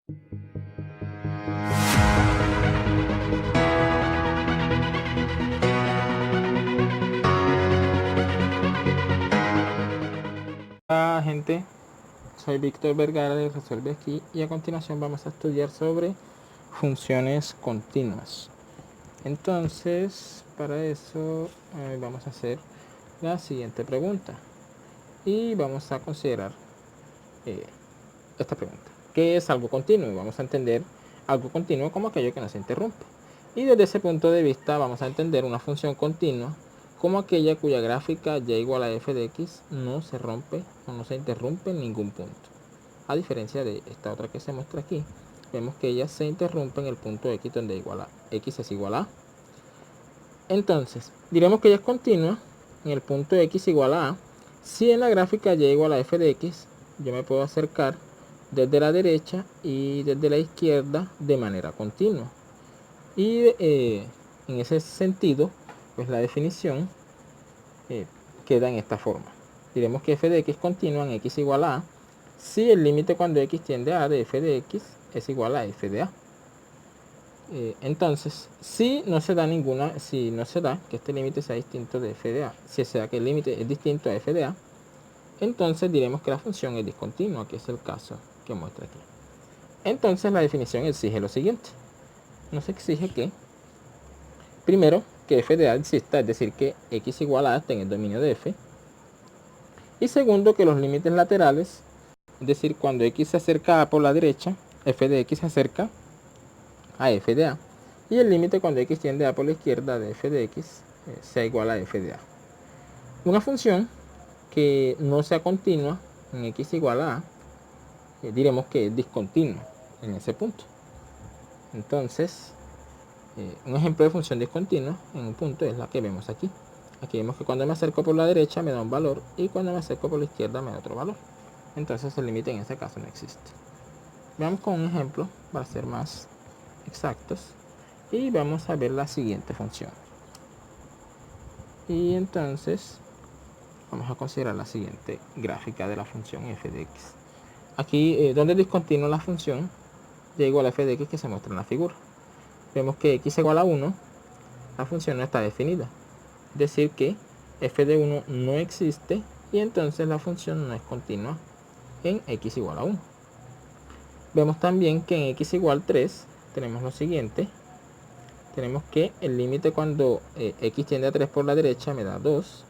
Hola gente, soy Víctor Vergara de Resuelve Aquí y a continuación vamos a estudiar sobre funciones continuas. Entonces, para eso vamos a hacer la siguiente pregunta y vamos a considerar esta pregunta. ¿Qué es algo continuo? Y vamos a entender algo continuo como aquello que no se interrumpe. Y desde ese punto de vista vamos a entender una función continua como aquella cuya gráfica y igual a f de x no se rompe o no se interrumpe en ningún punto. A diferencia de esta otra que se muestra aquí, vemos que ella se interrumpe en el punto x donde x es igual a. Entonces, diremos que ella es continua en el punto x igual a si en la gráfica y igual a f de x yo me puedo acercar desde la derecha y desde la izquierda de manera continua. Y en ese sentido, pues la definición queda en esta forma. Diremos que f de x continua en x igual a si el límite cuando x tiende a de f de x es igual a f de a. Entonces, si no se da que este límite sea distinto de f de a, si se da que el límite es distinto a f de a, entonces diremos que la función es discontinua, que es el caso que muestra aquí. Entonces la definición exige lo siguiente. Nos exige que, primero, que f de a exista, es decir, que x igual a esté en el dominio de f. Y segundo, que los límites laterales, es decir, cuando x se acerca a por la derecha, f de x se acerca a f de a. Y el límite cuando x tiende a por la izquierda de f de x sea igual a f de a. Una función que no sea continua en x igual a, diremos que es discontinua en ese punto. Entonces, un ejemplo de función discontinua en un punto es la que vemos aquí. Aquí vemos que cuando me acerco por la derecha me da un valor y cuando me acerco por la izquierda me da otro valor. Entonces el límite en este caso no existe. Veamos con un ejemplo para ser más exactos y vamos a ver la siguiente función. Y entonces vamos a considerar la siguiente gráfica de la función f de x. Aquí donde es discontinua la función y igual a f de x que se muestra en la figura. Vemos que x igual a 1, la función no está definida. Es decir que f de 1 no existe y entonces la función no es continua en x igual a 1. Vemos también que en x igual 3 tenemos lo siguiente. Tenemos que el límite cuando x tiende a 3 por la derecha me da 2.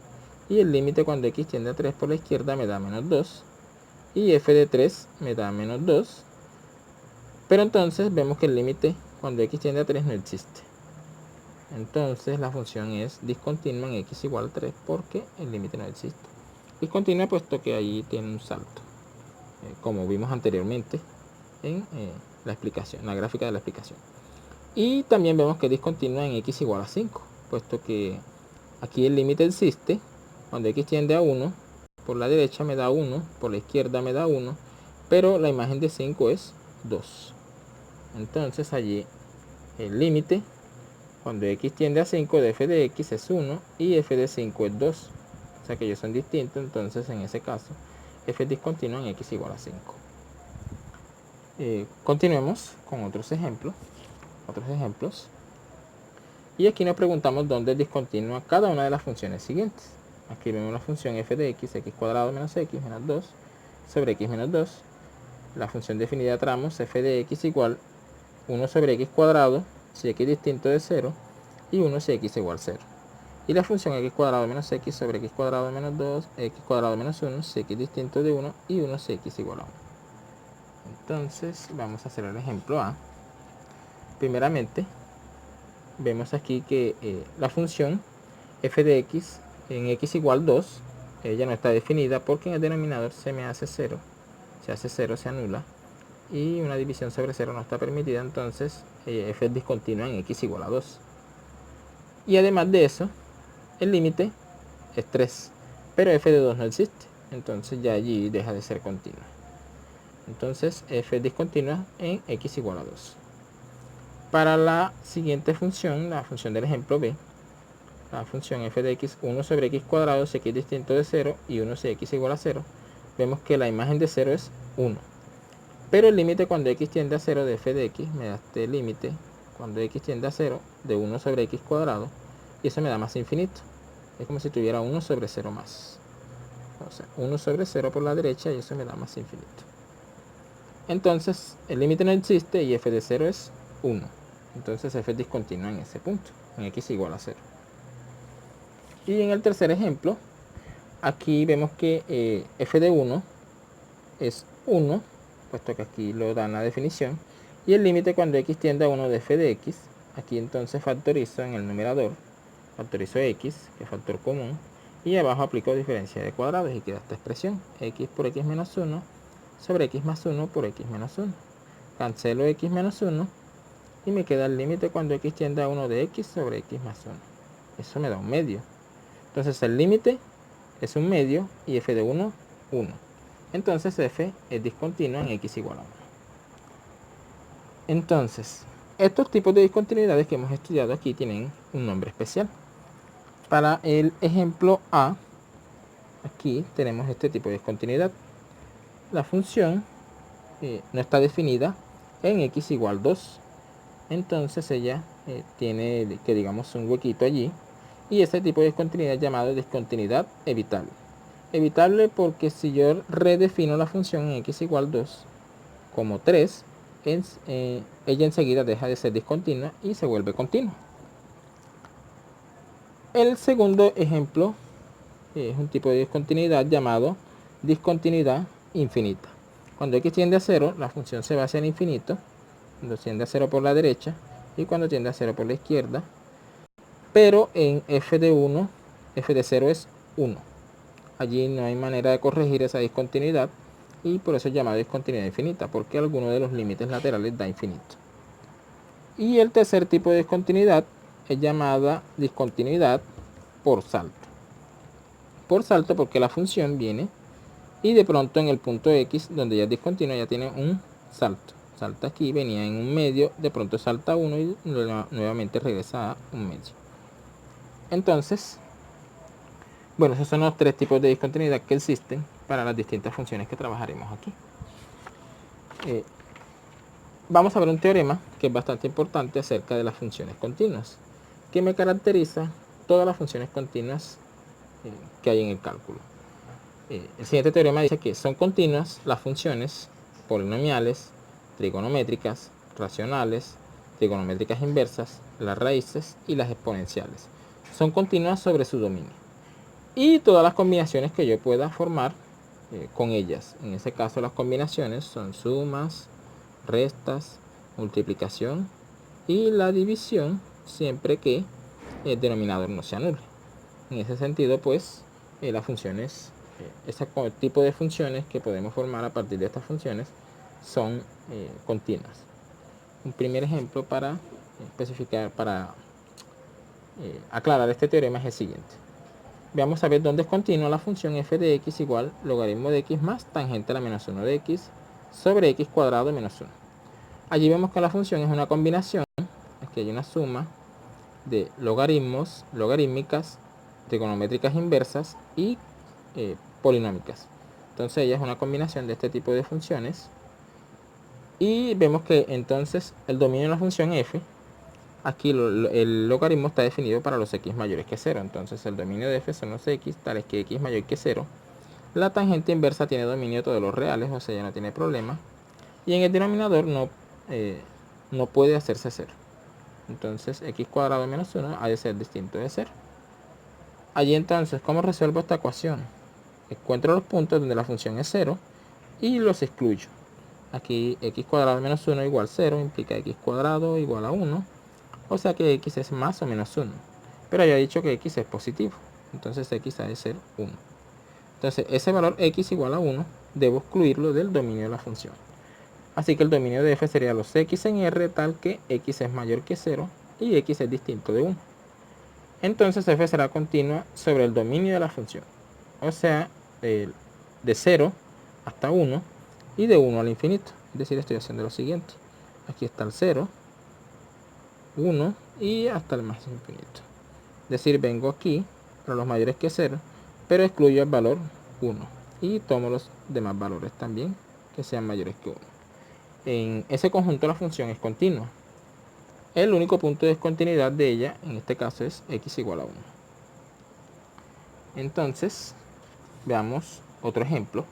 Y el límite cuando x tiende a 3 por la izquierda me da menos 2. Y f de 3 me da menos 2. Pero entonces vemos que el límite cuando x tiende a 3 no existe. Entonces la función es discontinua en x igual a 3 porque el límite no existe. Discontinua puesto que ahí tiene un salto, como vimos anteriormente en la explicación, la gráfica de la explicación. Y también vemos que es discontinua en x igual a 5, puesto que aquí el límite existe. Cuando x tiende a 1, por la derecha me da 1, por la izquierda me da 1, pero la imagen de 5 es 2. Entonces allí el límite cuando x tiende a 5 de f de x es 1 y f de 5 es 2. O sea que ellos son distintos, entonces en ese caso f es discontinua en x igual a 5. Continuemos con otros ejemplos. Y aquí nos preguntamos dónde es discontinua cada una de las funciones siguientes. Aquí vemos la función f de x cuadrado menos x menos 2 sobre x menos 2. La función definida a tramos f de x igual 1 sobre x cuadrado si x distinto de 0 y 1 si x igual a 0. Y la función x cuadrado menos x sobre x cuadrado menos 2, x cuadrado menos 1 si x distinto de 1 y 1 si x igual a 1. Entonces vamos a hacer el ejemplo A. Primeramente vemos aquí que la función f de x en x igual 2 ella no está definida porque en el denominador se me hace 0. Se hace 0, se anula. Y una división sobre 0 no está permitida, entonces f es discontinua en x igual a 2. Y además de eso, el límite es 3, pero f de 2 no existe, entonces ya allí deja de ser continua. Entonces f es discontinua en x igual a 2. Para la siguiente función, la función del ejemplo B, la función f de x 1 sobre x cuadrado si x distinto de 0 y 1 si x igual a 0, vemos que la imagen de 0 es 1. Pero el límite cuando x tiende a 0 de f de x me da este límite cuando x tiende a 0 de 1 sobre x cuadrado, y eso me da más infinito. Es como si tuviera 1 sobre 0 más. O sea, 1 sobre 0 por la derecha, y eso me da más infinito. Entonces, el límite no existe y f de 0 es 1. Entonces f es discontinua en ese punto, en x igual a 0. Y en el tercer ejemplo, aquí vemos que f de 1 es 1, puesto que aquí lo dan la definición. Y el límite cuando x tiende a 1 de f de x, aquí entonces factorizo en el numerador, factorizo x, que es factor común, y abajo aplico diferencia de cuadrados y queda esta expresión, x por x menos 1 sobre x más 1 por x menos 1. Cancelo x menos 1 y me queda el límite cuando x tiende a 1 de x sobre x más 1. Eso me da un medio. Entonces el límite es un medio y f de 1, 1. Entonces f es discontinua en x igual a 1. Entonces, estos tipos de discontinuidades que hemos estudiado aquí tienen un nombre especial. Para el ejemplo A, aquí tenemos este tipo de discontinuidad. La función no está definida en x igual 2. Entonces ella tiene que digamos un huequito allí. Y ese tipo de discontinuidad es llamado discontinuidad evitable. Evitable porque si yo redefino la función en x igual 2 como 3, ella enseguida deja de ser discontinua y se vuelve continua. El segundo ejemplo es un tipo de discontinuidad llamado discontinuidad infinita. Cuando x tiende a 0, la función se va hacia el infinito, cuando tiende a 0 por la derecha y cuando tiende a 0 por la izquierda, pero en f de 1, f de 0 es 1. Allí no hay manera de corregir esa discontinuidad y por eso es llamado discontinuidad infinita, porque alguno de los límites laterales da infinito. Y el tercer tipo de discontinuidad es llamada discontinuidad por salto. Por salto porque la función viene y de pronto en el punto x, donde ya es discontinua, ya tiene un salto. Salta aquí, venía en un medio, de pronto salta 1 y nuevamente regresa a un medio. Entonces, bueno, esos son los tres tipos de discontinuidad que existen para las distintas funciones que trabajaremos aquí. Vamos a ver un teorema que es bastante importante acerca de las funciones continuas, que me caracteriza todas las funciones continuas que hay en el cálculo. El siguiente teorema dice que son continuas las funciones polinomiales, trigonométricas, racionales, trigonométricas inversas, las raíces y las exponenciales. Son continuas sobre su dominio. Y todas las combinaciones que yo pueda formar con ellas. En ese caso las combinaciones son sumas, restas, multiplicación y la división, siempre que el denominador no se anule. En ese sentido, pues, las funciones, ese tipo de funciones que podemos formar a partir de estas funciones son continuas. Un primer ejemplo para especificar, para aclarar este teorema es el siguiente. Vamos a ver dónde es continua la función f de x igual logaritmo de x más tangente a la menos 1 de x sobre x cuadrado menos 1. Allí vemos que la función es una combinación, aquí hay una suma de logaritmos, logarítmicas, trigonométricas inversas y polinómicas. Entonces ella es una combinación de este tipo de funciones. Y vemos que entonces el dominio de la función f, aquí el logaritmo está definido para los x mayores que 0. Entonces el dominio de f son los x tales que x mayor que 0. La tangente inversa tiene dominio de todos los reales, o sea, ya no tiene problema. Y en el denominador no puede hacerse 0. Entonces x cuadrado menos 1 ha de ser distinto de 0. Allí entonces, ¿cómo resuelvo esta ecuación? Encuentro los puntos donde la función es 0 y los excluyo. Aquí x cuadrado menos 1 igual 0 implica x cuadrado igual a 1. O sea que x es más o menos 1. Pero ya he dicho que x es positivo. Entonces x ha de ser 1. Entonces ese valor x igual a 1 debo excluirlo del dominio de la función. Así que el dominio de f sería los x en R tal que x es mayor que 0 y x es distinto de 1. Entonces f será continua sobre el dominio de la función. O sea, de 0 hasta 1 y de 1 al infinito. Es decir, estoy haciendo lo siguiente. Aquí está el 0, 1 y hasta el más infinito. Es decir, vengo aquí para los mayores que 0, pero excluyo el valor 1 y tomo los demás valores también que sean mayores que 1. en ese conjunto la función es continua. El único punto de discontinuidad de ella, en este caso, es x igual a 1. Entonces, veamos otro ejemplo,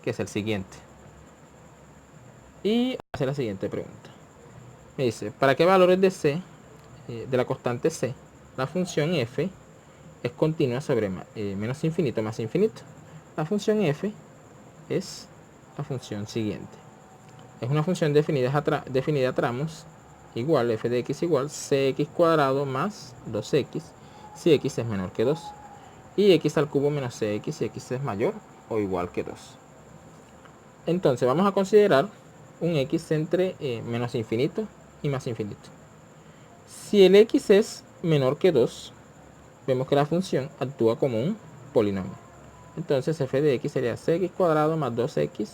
que es el siguiente. Y hace la siguiente pregunta. Me dice, ¿para qué valores de c, de la constante c, la función f es continua sobre menos infinito más infinito? La función f es la función siguiente. Es una función definida a tramos, igual f de x igual cx cuadrado más 2x si x es menor que 2. Y x al cubo menos cx si x es mayor o igual que 2. Entonces vamos a considerar un x entre menos infinito y más infinito. Si el x es menor que 2, vemos que la función actúa como un polinomio. Entonces f de x sería cx cuadrado más 2x,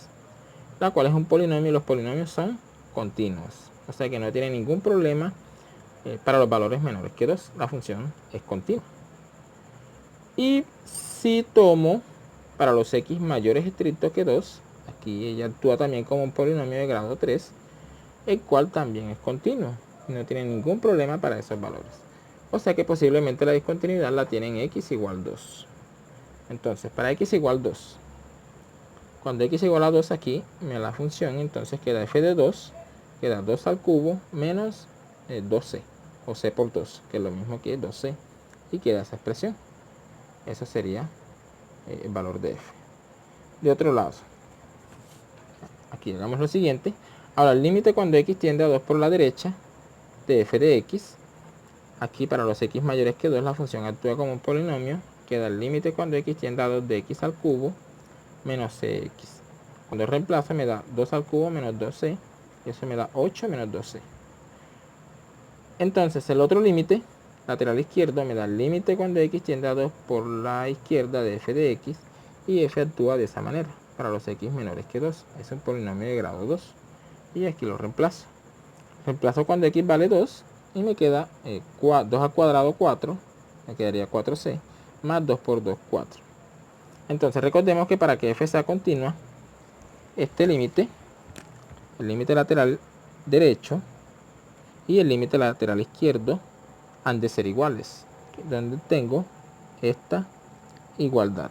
la cual es un polinomio y los polinomios son continuos. O sea que no tiene ningún problema para los valores menores que 2. La función es continua. Y si tomo para los x mayores estrictos que 2, aquí ella actúa también como un polinomio de grado 3, el cual también es continuo. No tiene ningún problema para esos valores. O sea que posiblemente la discontinuidad la tiene en x igual 2. Entonces, para x igual 2, cuando x igual a 2 aquí, me da la función, entonces queda f de 2, queda 2 al cubo menos 2c, o c por 2, que es lo mismo que 2c, y queda esa expresión. Eso sería el valor de f. De otro lado, aquí hagamos lo siguiente. Ahora, el límite cuando x tiende a 2 por la derecha de f de x, aquí para los x mayores que 2 la función actúa como un polinomio, queda el límite cuando x tiende a 2 de x al cubo menos cx. Cuando reemplazo me da 2 al cubo menos 2c, y eso me da 8 menos 2c. Entonces el otro límite, lateral izquierdo, me da el límite cuando x tiende a 2 por la izquierda de f de x, y f actúa de esa manera para los x menores que 2. Es un polinomio de grado 2. Y aquí lo reemplazo. Reemplazo cuando x vale 2 y me queda 2 al cuadrado 4, me quedaría 4c, más 2 por 2, 4. Entonces recordemos que para que f sea continua, este límite, el límite lateral derecho y el límite lateral izquierdo han de ser iguales, donde tengo esta igualdad.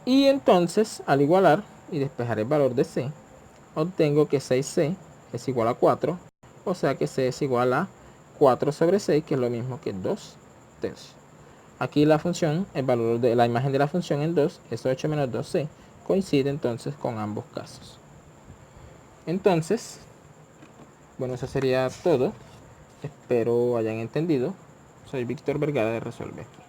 Y entonces al igualar y despejar el valor de c, obtengo que 6c es igual a 4, o sea que c es igual a 4 sobre 6, que es lo mismo que 2 tercios. Aquí la función, el valor de la imagen de la función en 2 es 8 menos 2c, coincide entonces con ambos casos. Entonces, bueno, eso sería todo. Espero hayan entendido. Soy Víctor Vergara de Resuelve Aquí.